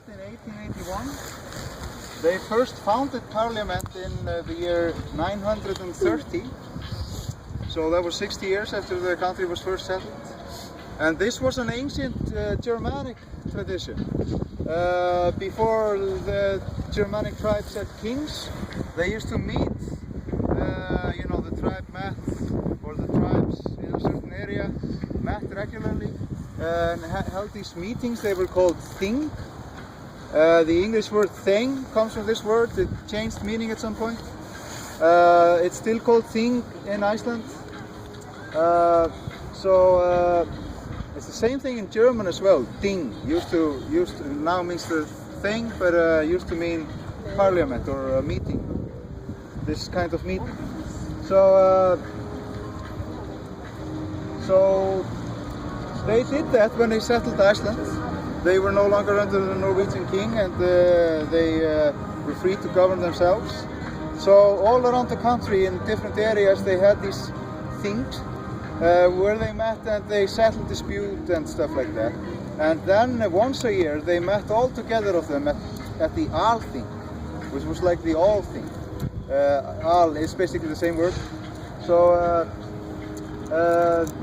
in 1881. They first founded Parliament in the year 930. So that was 60 years after the country was first settled. And this was an ancient Germanic tradition. Before the Germanic tribes had kings, they used to meet, the tribe met, or the tribes in a certain area met regularly and held these meetings. They were called thing. The English word thing comes from this word. It changed meaning at some point. It's still called thing in Iceland. It's the same thing in German as well. Ding used to now means the thing, but used to mean parliament or a meeting. This kind of meeting. So they did that when they settled Iceland. They were no longer under the Norwegian king, and they were free to govern themselves. So all around the country, in different areas, they had these things. Where they met and they settled dispute and stuff like that. And then once a year they met all together of them at the Althing, which was like the all thing. Al is basically the same word. So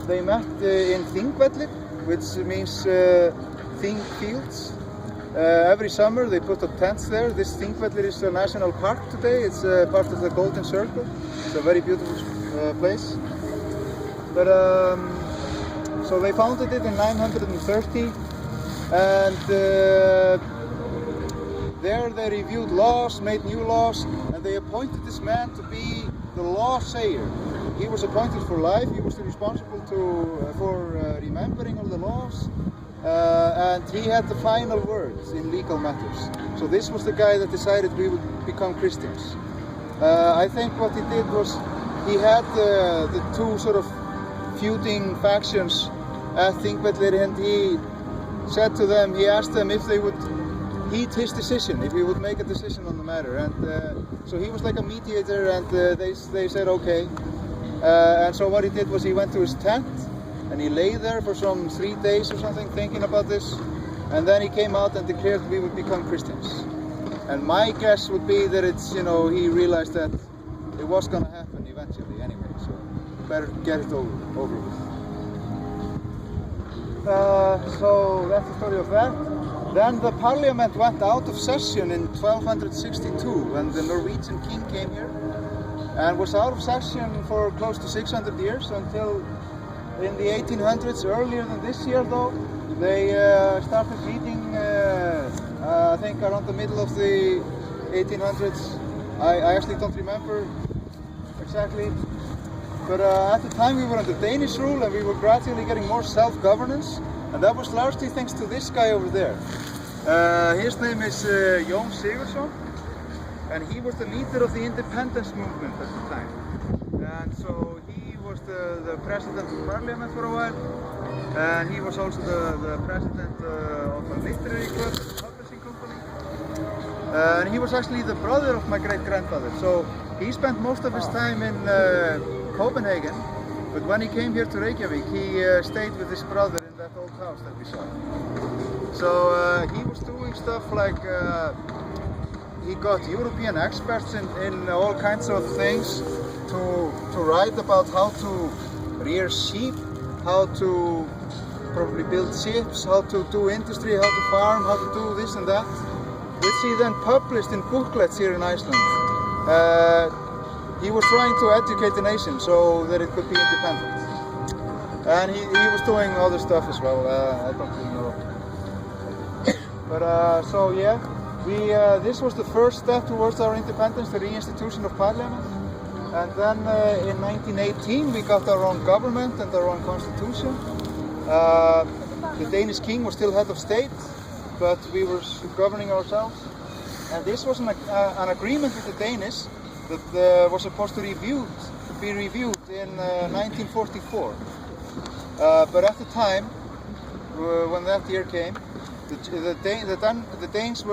they met in Þingvellir, which means Thing Fields. Every summer they put up tents there. This Þingvellir is a national park today. It's part of the Golden Circle. It's a very beautiful place. But so they founded it in 930, and there they reviewed laws, made new laws, and they appointed this man to be the law sayer. He was appointed for life. He was responsible for remembering all the laws, and he had the final words in legal matters. So this was the guy that decided we would become Christians. I think what he did was he had the two sort of feuding factions at Þingvellir, and he said to them, he asked them if they would heed his decision, if he would make a decision on the matter. And so he was like a mediator, and they said okay. And so what he did was he went to his tent and he lay there for some 3 days or something thinking about this, and then he came out and declared we would become Christians. And my guess would be that it's, he realized that it was going to happen eventually anyway, so better get it over with. So that's the story of that. Then the parliament went out of session in 1262 when the Norwegian king came here, and was out of session for close to 600 years until in the 1800s, earlier than this year though, they started meeting, I think around the middle of the 1800s. I actually don't remember exactly. But at the time we were under Danish rule, and we were gradually getting more self-governance, and that was largely thanks to this guy over there. His name is Jón Sigurðsson, and he was the leader of the independence movement at the time. And so he was the president of parliament for a while, and he was also the president of a literary club, a publishing company. And he was actually the brother of my great-grandfather. So he spent most of his time in Copenhagen, but when he came here to Reykjavik, he stayed with his brother in that old house that we saw. So he was doing stuff like he got European experts in all kinds of things to write about how to rear sheep, how to probably build ships, how to do industry, how to farm, how to do this and that, which he then published in booklets here in Iceland. He was trying to educate the nation so that it could be independent. And he was doing other stuff as well, I don't really know. But so yeah, this was the first step towards our independence, the reinstitution of parliament. And then in 1918 we got our own government and our own constitution. The Danish king was still head of state, but we were governing ourselves. And this was an agreement with the Danish that was supposed to be reviewed in 1944. But at the time, when that year came, the Danes were